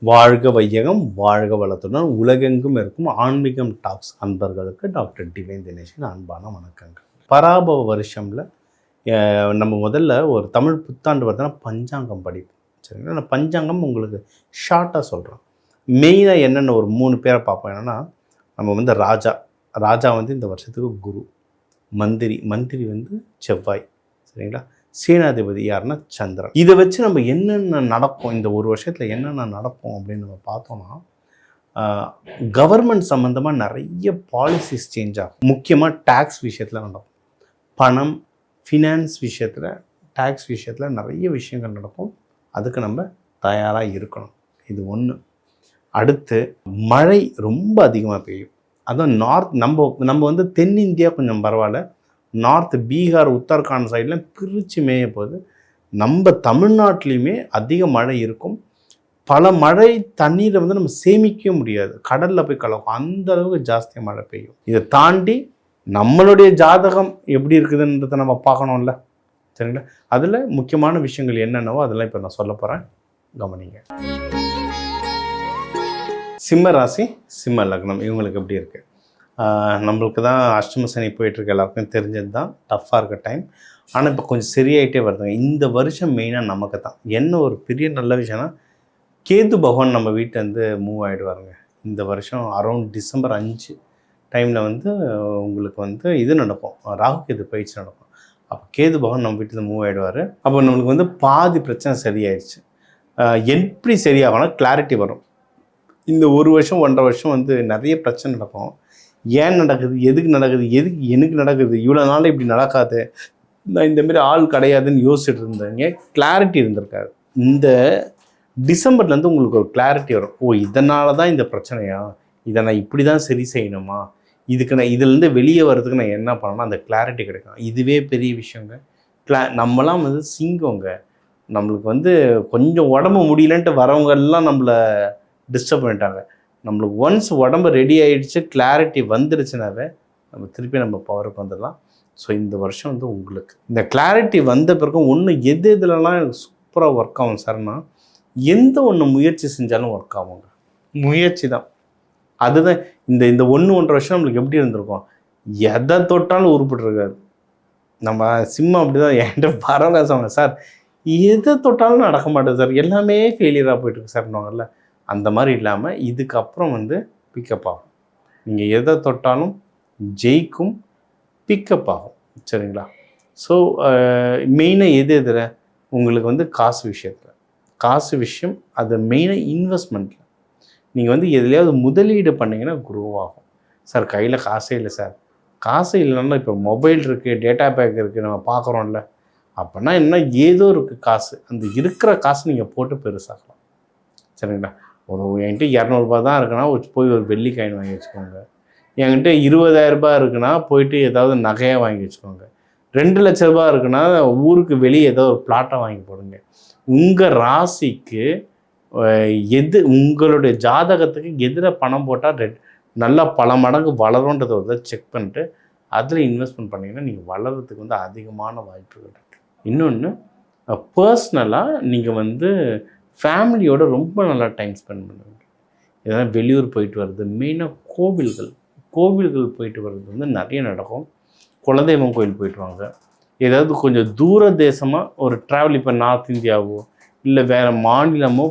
வாழ்க வையகம், வாழ்க வளத்துடன் உலகெங்கும் இருக்கும் ஆன்மீகம் டாக்ஸ் அன்பர்களுக்கு டாக்டர் டிவைன் தினேஷின் அன்பான வணக்கங்கள். பராபவ வருஷம்ல நம்ம முதல்ல ஒரு தமிழ் புத்தாண்டு வருதுன்னா பஞ்சாங்கம் படிப்போம். சரிங்களா? நான் பஞ்சாங்கம் உங்களுக்கு ஷார்ட்டாக சொல்கிறேன். மெயினாக என்னென்ன ஒரு 3 பேரை பார்ப்போம். என்னென்னா, நம்ம ராஜா இந்த வருஷத்துக்கு குரு, மந்திரி செவ்வாய். சரிங்களா? சேனாதிபதி யாருன்னா சந்திரன். இதை வச்சு நம்ம என்னென்ன நடக்கும், இந்த ஒரு வருஷத்தில் என்னென்ன நடக்கும் அப்படின்னு நம்ம பார்த்தோம்னா, கவர்மெண்ட் சம்மந்தமாக நிறைய பாலிசிஸ் சேஞ்ச் ஆகும். முக்கியமாக டேக்ஸ் விஷயத்தில் நடக்கும். பணம், ஃபினான்ஸ் விஷயத்தில், டேக்ஸ் விஷயத்தில் நிறைய விஷயங்கள் நடக்கும். அதுக்கு நம்ம தயாராக இருக்கணும். இது ஒன்று. அடுத்து மழை ரொம்ப அதிகமாக பெய்யும். அதுவும் நார்த், நம்ம தென்னிந்தியா கொஞ்சம் பரவாயில்ல. நார்த் பீகார், உத்தரகாண்ட் சைடில் பிரித்து மேய போகுது. நம்ம தமிழ்நாட்டிலையுமே அதிக மழை இருக்கும். பல மழை தண்ணீரை நம்ம சேமிக்க முடியாது, கடலில் போய் கலக்கும். அந்த அளவுக்கு ஜாஸ்தியாக மழை பெய்யும். இதை தாண்டி நம்மளுடைய ஜாதகம் எப்படி இருக்குதுன்றதை நம்ம பார்க்கணும்ல. சரிங்களா? அதில் முக்கியமான விஷயங்கள் என்னென்னவோ அதெல்லாம் இப்போ நான் சொல்ல போகிறேன், கவனிங்க. சிம்ம ராசி, சிம்ம லக்னம் இவங்களுக்கு எப்படி இருக்குது? நம்மளுக்கு தான் அஷ்டம சனி போயிட்டுருக்கு, எல்லாருக்கும் தெரிஞ்சது தான். டஃப்பாக இருக்க டைம். ஆனால் இப்போ கொஞ்சம் சரியாயிட்டே வருதுங்க. இந்த வருஷம் மெயினாக நமக்கு தான் என்ன ஒரு பெரிய நல்ல விஷயம்னா, கேது பகவான் நம்ம வீட்டிலேருந்து மூவ் ஆகிடுவாருங்க. இந்த வருஷம் அரௌண்ட் டிசம்பர் 5 டைமில் உங்களுக்கு இது நடக்கும், ராகு கேது பயிற்சி நடக்கும். அப்போ கேது பகவான் நம்ம வீட்டில் மூவ் ஆகிடுவார். அப்போ நம்மளுக்கு பாதி பிரச்சனை சரியாயிடுச்சு. எப்படி சரியாகனா கிளாரிட்டி வரும். இந்த ஒரு வருஷம் 1.5 வருஷம் நிறைய பிரச்சனை நடக்கும். ஏன் நடக்குது, எதுக்கு நடக்குது, எதுக்கு எனக்கு நடக்குது, இவ்வளோ நாள் இப்படி நடக்காது, நான் இந்தமாரி ஆள் கிடையாதுன்னு யோசிச்சுட்டு இருந்தேங்க. கிளாரிட்டி இருந்திருக்காரு. இந்த டிசம்பர்லேருந்து உங்களுக்கு ஒரு கிளாரிட்டி வரும். ஓ, இதனால தான் இந்த பிரச்சனையா, இதை நான் இப்படி தான் சரி செய்யணுமா, இதுக்கு நான் இதுலேருந்து வெளியே வர்றதுக்கு நான் என்ன பண்ணணும், அந்த கிளாரிட்டி கிடைக்கும். இதுவே பெரிய விஷயங்க. நம்மலாம் சிங்கங்க. நம்மளுக்கு கொஞ்சம் உடம்பு முடியலன்ட்டு வரவங்கெல்லாம் நம்மளை டிஸ்டர்ப் பண்ணிட்டாங்க. நம்மளுக்கு ஒன்ஸ் உடம்பு ரெடி ஆகிடுச்சு, கிளாரிட்டி வந்துடுச்சுனாவே நம்ம திருப்பி நம்ம பவருக்கு வந்துடலாம். ஸோ இந்த வருஷம் உங்களுக்கு இந்த கிளாரிட்டி வந்த பிறகு எதுலலாம் எனக்கு சூப்பராக ஒர்க் ஆகும் சார்னா, எந்த ஒன்று முயற்சி செஞ்சாலும் ஒர்க் ஆகுங்க. முயற்சி தான். அதுதான் இந்த 1.5 வருஷம் நம்மளுக்கு எப்படி இருந்திருக்கும், எதை தொட்டாலும் உருப்பிட்டுருக்காது. நம்ம சிம்மம் அப்படி தான். என்கிட்ட பரவாயில்ல சொன்னாங்க, சார் எதை தொட்டாலும் நடக்க மாட்டேது சார், எல்லாமே ஃபெயிலியராக போயிட்டுருக்கு சார்னாங்கல்ல. அந்த மாதிரி இல்லாமல் இதுக்கப்புறம் பிக்கப் ஆகும். நீங்கள் எதை தொட்டாலும் ஜெயிக்கும், பிக்கப் ஆகும். சரிங்களா? ஸோ மெயினாக எதில் உங்களுக்கு காசு விஷயம், அது மெயினாக இன்வெஸ்ட்மெண்ட்டில். நீங்கள் எதுலையாவது முதலீடு பண்ணிங்கன்னா க்ரோ ஆகும். சார் கையில் காசே இல்லை சார். காசு இல்லைன்னா இப்போ மொபைல் இருக்குது, டேட்டா பேக் இருக்குது, நம்ம பார்க்குறோம்ல. அப்படின்னா என்ன, ஏதோ இருக்குது காசு. அந்த இருக்கிற காசு நீங்கள் போட்டு பெருசாகலாம். சரிங்களா? என்கிட்ட 200 ரூபா தான் இருக்குன்னா போய் ஒரு வெள்ளி காயின் வாங்கி வச்சுக்கோங்க. என்கிட்ட 20,000 ரூபாய் இருக்குன்னா போயிட்டு ஏதாவது நகையாக வாங்கி வச்சுக்கோங்க. 2 லட்ச ரூபா இருக்குன்னா ஊருக்கு வெளியே ஏதோ ஒரு பிளாட்டை வாங்கி போடுங்க. உங்கள் ராசிக்கு உங்களுடைய ஜாதகத்துக்கு எதில் பணம் போட்டால் நல்லா பல மடங்கு வளரும்ன்றதை செக் பண்ணிட்டு அதில் இன்வெஸ்ட்மெண்ட் பண்ணிங்கன்னா நீங்கள் வளர்கிறதுக்கு அதிகமான வாய்ப்புகள் இருக்குது. இன்னொன்று, பர்சனலாக நீங்கள் ஃபேமிலியோடு ரொம்ப நல்லா டைம் ஸ்பெண்ட் பண்ணுவீங்க. எதனா வெளியூர் போயிட்டு வர்றது, மெயினாக கோவில்கள் போயிட்டு வர்றது நிறைய நடக்கும். குலதெய்வம் கோயில் போயிட்டு வாங்க. ஏதாவது கொஞ்சம் தூர தேசமாக ஒரு ட்ராவல், இப்போ நார்த் இந்தியாவோ இல்லை வேறு மாநிலமோ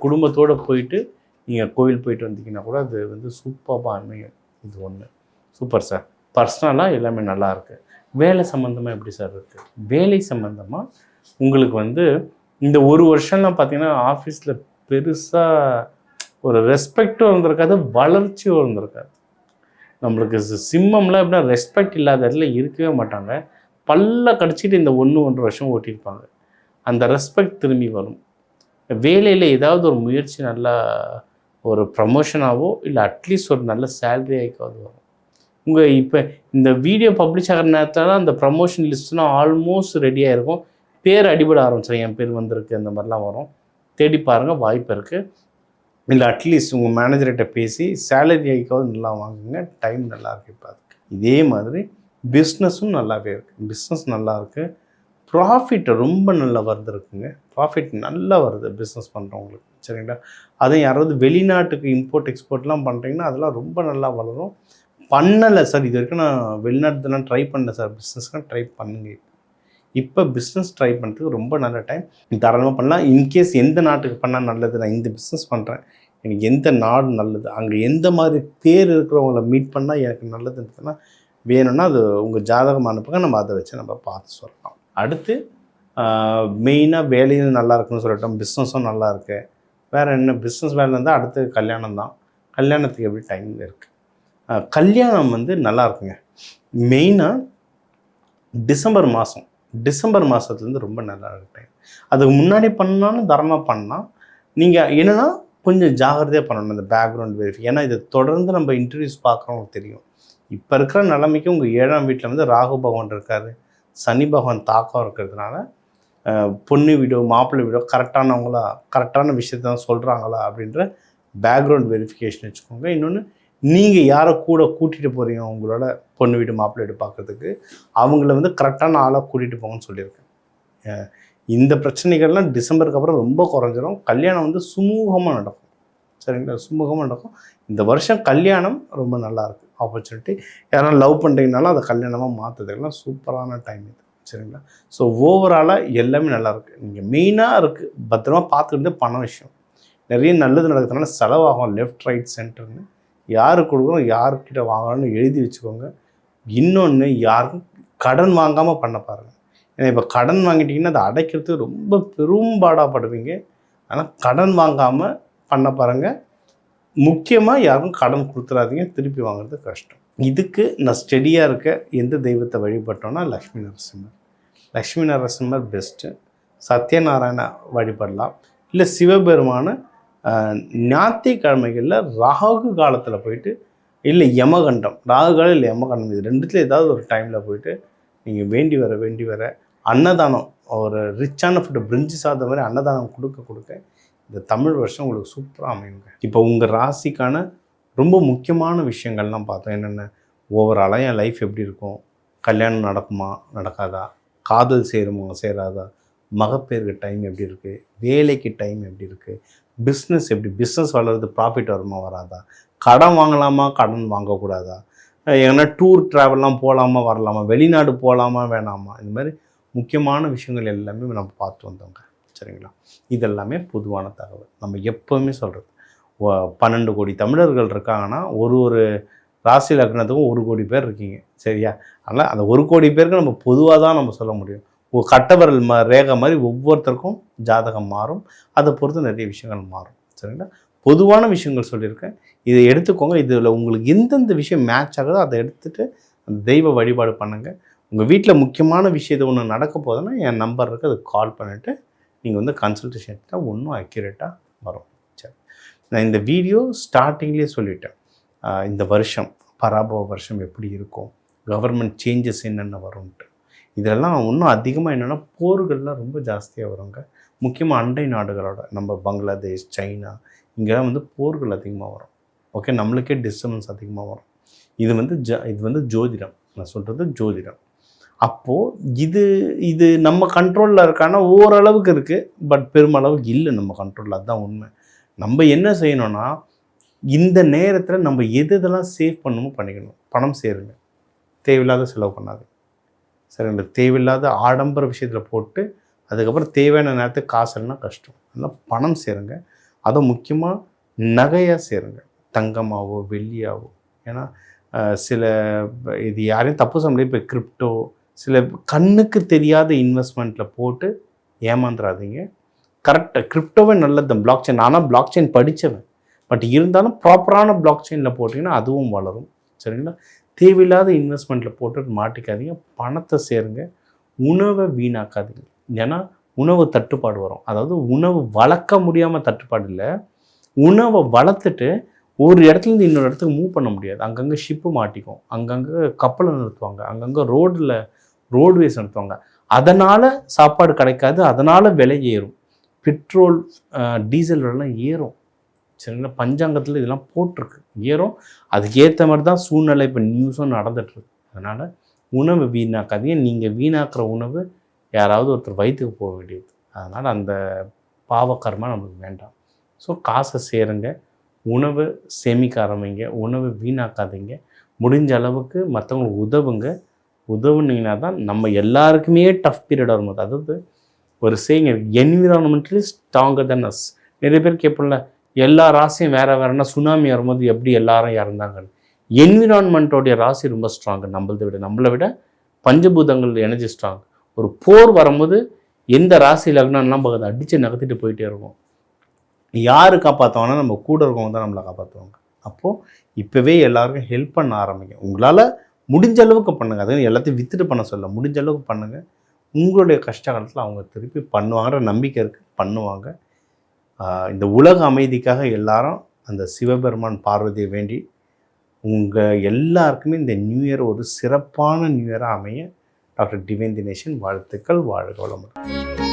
குடும்பத்தோடு போயிட்டு நீங்கள் கோவில் போயிட்டு வந்தீங்கன்னா கூட அது சூப்பராக அமையும். இது ஒன்று. Super sir. பர்சனலாக எல்லாமே நல்லாயிருக்கு. வேலை சம்மந்தமாக எப்படி சார் இருக்குது? வேலை சம்மந்தமாக உங்களுக்கு இந்த ஒரு வருஷம்லாம் பார்த்தீங்கன்னா ஆஃபீஸில் பெருசாக ஒரு ரெஸ்பெக்டும் இருந்திருக்காது, வளர்ச்சியும் இருந்திருக்காது. நம்மளுக்கு சிம்மம்லாம் எப்படின்னா ரெஸ்பெக்ட் இல்லாத இடத்துல இருக்கவே மாட்டாங்க. பல்ல கடிச்சிட்டு இந்த 1.5 வருஷம் ஓட்டியிருப்பாங்க. அந்த ரெஸ்பெக்ட் திரும்பி வரும். வேலையில் ஏதாவது ஒரு முயற்சி, நல்லா ஒரு ப்ரமோஷனாகவோ இல்லை அட்லீஸ்ட் ஒரு நல்ல சேலரி ஆகிக்காவது வரும். இப்போ இந்த வீடியோ பப்ளிஷ் ஆகிற நேரத்தில் தான் அந்த ப்ரமோஷன் லிஸ்ட்லாம் ஆல்மோஸ்ட் ரெடியாக இருக்கும். பேர் அடிபட ஆரம்பிச்சிடும். என் பேர் வந்திருக்கு, அந்த மாதிரிலாம் வரும். தேடி பாருங்கள், வாய்ப்பு இருக்குது. இல்லை அட்லீஸ்ட் உங்கள் மேனேஜர்கிட்ட பேசி சேலரி ஆகிக்காவது நல்லா வாங்குங்க. டைம் நல்லா இருக்குது இப்போ அதுக்கு. இதே மாதிரி பிஸ்னஸும் நல்லாவே இருக்குது. பிஸ்னஸ் நல்லாயிருக்கு. ப்ராஃபிட் ரொம்ப நல்லா வருது இருக்குங்க. ப்ராஃபிட் நல்லா வருது பிஸ்னஸ் பண்ணுறவங்களுக்கு. சரிங்களா? அதுவும் யாராவது வெளிநாட்டுக்கு இம்போர்ட் எக்ஸ்போர்ட்லாம் பண்ணுறீங்கன்னா அதெல்லாம் ரொம்ப நல்லா வளரும். பண்ணலை சார், இது வரைக்கும் நான் வெளிநாட்டுலாம் ட்ரை பண்ணல சார், பிஸ்னஸ்லாம் ட்ரை பண்ணுங்க. இப்போ பிஸ்னஸ் ட்ரை பண்ணுறதுக்கு ரொம்ப நல்ல டைம். தாராளமாக பண்ணலாம். இன்கேஸ் எந்த நாட்டுக்கு பண்ணால் நல்லது, நான் இந்த பிஸ்னஸ் பண்ணுறேன், எனக்கு எந்த நாடு நல்லது, அங்கே எந்த மாதிரி பேர் இருக்கிறவங்கள மீட் பண்ணால் எனக்கு நல்லதுன்றதுனா வேணும்னா அது உங்கள் ஜாதகம் அனுப்புங்க, நம்ம அதை வச்சு நம்ம பார்த்து சொல்லலாம். அடுத்து மெயினாக வேலையும் நல்லா இருக்குன்னு சொல்லட்டும், பிஸ்னஸும் நல்லா இருக்குது. வேறு என்ன பிஸ்னஸ் வேலை இருந்தால் அடுத்து கல்யாணம் தான். கல்யாணத்துக்கு எப்படி டைம் இருக்குது? கல்யாணம் வந்து நல்லா இருக்குங்க. மெயினாக டிசம்பர் மாதத்துலேருந்து ரொம்ப நல்லா இருக்கு டைம். அதுக்கு முன்னாடி பண்ணாலும் தரமாக பண்ணலாம். நீங்கள் என்னென்னா கொஞ்சம் ஜாகிரதையாக பண்ணணும் இந்த பேக்ரவுண்ட் வெரிஃபை. ஏன்னா இதை தொடர்ந்து நம்ம இன்டர்வியூஸ் பார்க்குறவங்களுக்கு தெரியும். இப்போ இருக்கிற நிலைமைக்கு உங்கள் 7ஆம் வீட்டில் வந்து ராகு பகவான் இருக்கார், சனி பகவான் தாக்கம் இருக்கிறதுனால பொண்ணு வீடோ மாப்பிள்ளை வீடோ கரெக்டானவங்களா, கரெக்டான விஷயத்த தான் சொல்கிறாங்களா அப்படின்ற பேக்ரவுண்ட் வெரிஃபிகேஷன் வச்சுக்கோங்க. இன்னொன்று, நீங்கள் யாரை கூட கூட்டிகிட்டு போகிறீங்க உங்களோட பொண்ணு வீடு மாப்பிள்ளை வீடு பார்க்குறதுக்கு, அவங்கள வந்து கரெக்டான ஆளாக கூட்டிகிட்டு போங்கன்னு சொல்லியிருக்கேன். இந்த பிரச்சனைகள்லாம் டிசம்பருக்கு அப்புறம் ரொம்ப குறைஞ்சிரும். கல்யாணம் வந்து சுமூகமாக நடக்கும். சரிங்களா? சுமூகமாக நடக்கும். இந்த வருஷம் கல்யாணம் ரொம்ப நல்லாயிருக்கு ஆப்பர்ச்சுனிட்டி. யாரும் லவ் பண்ணுறீங்கனாலும் அதை கல்யாணமாக மாற்றுறதுக்கெல்லாம் சூப்பரான டைம் இது. சரிங்களா? ஸோ ஓவராலாக எல்லாமே நல்லாயிருக்கு. நீங்கள் மெயினாக இருக்குது பத்திரமா பார்த்துக்கிட்டு பண விஷயம் நிறைய நல்லது நடக்கிறதுனால செலவாகும் லெஃப்ட் ரைட் சென்டர்னு. யாருக்கு கொடுக்குறோம் யாருக்கிட்ட வாங்கணும்னு எழுதி வச்சுக்கோங்க. இன்னொன்று, யாருக்கும் கடன் வாங்காமல் பண்ண பாருங்கள். ஏன்னா இப்போ கடன் வாங்கிட்டிங்கன்னா அதை அடைக்கிறதுக்கு ரொம்ப பெரும்பாடாப்படுவீங்க. ஆனால் கடன் வாங்காமல் பண்ண பாருங்கள். முக்கியமாக யாருக்கும் கடன் கொடுத்துடாதீங்க, திருப்பி வாங்குறது கஷ்டம். இதுக்கு நான் ஸ்டெடியாக இருக்க எந்த தெய்வத்தை வழிபட்டோன்னா லக்ஷ்மி நரசிம்மர் பெஸ்ட்டு. சத்யநாராயண வழிபடலாம். இல்லை சிவபெருமான ஞாயிற்றுக்கிழமைகளில் ராகு காலத்தில் போயிட்டு, இல்லை யமகண்டம், ராகு காலம் இல்லை யமகண்டம், இது ரெண்டுத்தில் ஏதாவது ஒரு டைமில் போயிட்டு நீங்கள் வேண்டி வர அன்னதானம், ஒரு ரிச்சான ஃபுட்டு பிரிஞ்சு சாதம் மாதிரி அன்னதானம் கொடுக்க இந்த தமிழ் வருஷம் உங்களுக்கு சூப்பராக அமையுங்க. இப்போ உங்கள் ராசிக்கான ரொம்ப முக்கியமான விஷயங்கள்லாம் பார்த்தோம். என்னென்ன, ஓவராலாக என் லைஃப் எப்படி இருக்கும், கல்யாணம் நடக்குமா நடக்காதா, காதல் சேராதா, மகப்பேருக்கு டைம் எப்படி இருக்குது, வேலைக்கு டைம் எப்படி இருக்குது, பிஸ்னஸ் எப்படி, பிஸ்னஸ் வளர்றது ப்ராஃபிட் வருமா வராதா, கடன் வாங்கலாமா கடன் வாங்கக்கூடாதா, எங்கன்னா டூர் ட்ராவல்லாம் போகலாமா வரலாமா, வெளிநாடு போகலாமா வேணாமா, இந்த மாதிரி முக்கியமான விஷயங்கள் எல்லாமே நம்ம பார்த்து வந்தோங்க. சரிங்களா? இதெல்லாமே பொதுவான தகவல். நம்ம எப்போவுமே சொல்கிறது, 12 கோடி தமிழர்கள் இருக்காங்கன்னா ஒரு ராசி லக்னத்துக்கும் 1 கோடி பேர் இருக்கீங்க. சரியா? அதனால் அந்த 1 கோடி பேருக்கு நம்ம பொதுவாக தான் நம்ம சொல்ல முடியும். கட்டவரல் ரேகை மாதிரி ஒவ்வொருத்தருக்கும் ஜாதகம் மாறும். அதை பொறுத்து நிறைய விஷயங்கள் மாறும். சரிங்களா? பொதுவான விஷயங்கள் சொல்லியிருக்கேன், இதை எடுத்துக்கோங்க. இதில் உங்களுக்கு எந்தெந்த விஷயம் மேட்ச் ஆகுதோ அதை எடுத்துகிட்டு அந்த தெய்வ வழிபாடு பண்ணுங்கள். உங்கள் வீட்டில் முக்கியமான விஷயத்தை ஒன்று நடக்க போதுன்னா என் நம்பர் இருக்குது, அதுக்கு கால் பண்ணிவிட்டு நீங்கள் வந்து கன்சல்டேஷன் எடுத்தால் இன்னும் அக்யூரேட்டாக வரும். சரி, நான் இந்த வீடியோ ஸ்டார்டிங்லேயே சொல்லிட்டேன், இந்த வருஷம் பராபவ வருஷம் எப்படி இருக்கும், கவர்மெண்ட் சேஞ்சஸ் என்னென்ன வரும்ன்ட்டு. இதெல்லாம் இன்னும் அதிகமாக என்னென்னா போர்கள்லாம் ரொம்ப ஜாஸ்தியாக வருங்க. முக்கியமாக அண்டை நாடுகளோட, நம்ம பங்களாதேஷ், சைனா, இங்கெல்லாம் வந்து போர்கள் அதிகமாக வரும். ஓகே, நம்மளுக்கே டிஸ்டர்பன்ஸ் அதிகமாக வரும். இது வந்து ஜோதிடம், நான் சொல்கிறது ஜோதிடம். அப்போது இது நம்ம கண்ட்ரோலில் இருக்கான்னா ஓரளவுக்கு இருக்குது, பட் பெருமளவுக்கு இல்லை நம்ம கண்ட்ரோலில். அதுதான் உண்மை. நம்ம என்ன செய்யணும்னா, இந்த நேரத்தில் நம்ம எதெல்லாம் சேவ் பண்ணணுமோ பண்ணிக்கணும். பணம் சேருங்க, தேவையில்லாத செலவு பண்ணாது. சரிங்களா? தேவையில்லாத ஆடம்பர விஷயத்தில் போட்டு அதுக்கப்புறம் தேவையான நேரத்துக்கு காசு இல்லைன்னா கஷ்டம். அதனால் பணம் சேருங்க. அதை முக்கியமாக நகையாக சேருங்க, தங்கமாகவோ வெள்ளியாகவோ. ஏன்னா சில இது யாரையும் தப்பு சொல்ல முடியாது. இப்போ கிரிப்டோ, சில கண்ணுக்கு தெரியாத இன்வெஸ்ட்மெண்ட்டில் போட்டு ஏமாந்துடாதீங்க. கரெக்டாக கிரிப்டோவே நல்லது தான், பிளாக் செயின். ஆனால் பிளாக் செயின் படித்தவன், பட் இருந்தாலும் ப்ராப்பரான பிளாக் செயினில் போட்டிங்கன்னா அதுவும் வளரும். சரிங்களா? தேவையில்லாத இன்வெஸ்ட்மெண்ட்டில் போட்டு மாட்டிக்காதீங்க, பணத்தை சேருங்க. உணவை வீணாக்காதீங்க. ஏன்னா உணவு தட்டுப்பாடு வரும். அதாவது உணவு வளர்க்க முடியாமல் தட்டுப்பாடு இல்லை, உணவை வளர்த்துட்டு ஒரு இடத்துலேருந்து இன்னொரு இடத்துக்கு மூவ் பண்ண முடியாது. அங்கங்கே ஷிப்பு மாட்டிக்கும், அங்கங்கே கப்பலை நிறுத்துவாங்க, அங்கங்கே ரோட்வேஸ் நிறுத்துவாங்க. அதனால் சாப்பாடு கிடைக்காது, அதனால் விலை ஏறும். பெட்ரோல் டீசல் விலைலாம் ஏறும். சரிங்களா? பஞ்சாங்கத்தில் இதெல்லாம் போட்டிருக்கு, ஏறும். அதுக்கு ஏற்ற மாதிரி தான் சூழ்நிலை இப்போ நியூஸும் நடந்துகிட்ருக்கு. அதனால் உணவு வீணாக்காதீங்க. நீங்கள் வீணாக்குற உணவு யாராவது ஒருத்தர் வயிற்றுக்கு போக வேண்டியது. அதனால் அந்த பாவக்கர்மா நம்மளுக்கு வேண்டாம். ஸோ காசை சேருங்க, உணவு சேமிக்க ஆரம்பிங்க, உணவு வீணாக்காதீங்க, முடிஞ்ச அளவுக்கு மற்றவங்களுக்கு உதவுங்க. உதவுனீங்கன்னா தான் நம்ம எல்லாருக்குமே டஃப் பீரியட் வரும்போது, அதாவது ஒரு சேயிங் என்விரான்மெண்டலி ஸ்ட்ராங்கர் தென் அஸ். நிறைய பேர் கேட்போம்ல, எல்லா ராசியும் வேறு வேறுனா சுனாமி வரும்போது எப்படி எல்லாரும் இறந்தாங்கன்னு. என்விரான்மெண்ட்டோடைய ராசி ரொம்ப ஸ்ட்ராங்கு நம்மளை விட பஞ்சபூதங்கள் எனர்ஜி ஸ்ட்ராங். ஒரு போர் வரும்போது எந்த ராசி லக்னம்லாம் பார்க்குது அடித்து நகர்த்திட்டு போயிட்டே இருக்கும். யார் காப்பாற்றுவாங்கன்னா நம்ம கூட இருக்கவங்க தான் நம்மளை காப்பாற்றுவாங்க. அப்போது இப்போவே எல்லாருக்கும் ஹெல்ப் பண்ண ஆரம்பிங்க. உங்களால் முடிஞ்ச அளவுக்கு பண்ணுங்கள். அது எல்லாத்தையும் விற்றுட்டு பண்ண சொல்ல, முடிஞ்ச அளவுக்கு பண்ணுங்கள். உங்களுடைய கஷ்ட காலத்தில் அவங்க திருப்பி பண்ணுவாங்கன்ற நம்பிக்கை இருக்குது, பண்ணுவாங்க. இந்த உலக அமைதிக்காக எல்லாரும் அந்த சிவபெருமான் பார்வதியை வேண்டி உங்கள் எல்லாருக்குமே இந்த நியூ இயர் ஒரு சிறப்பான நியூ இயராக அமைய டாக்டர் டிவைன் தினேஷன் வாழ்த்துக்கள். வாழ்க வளமுடன்.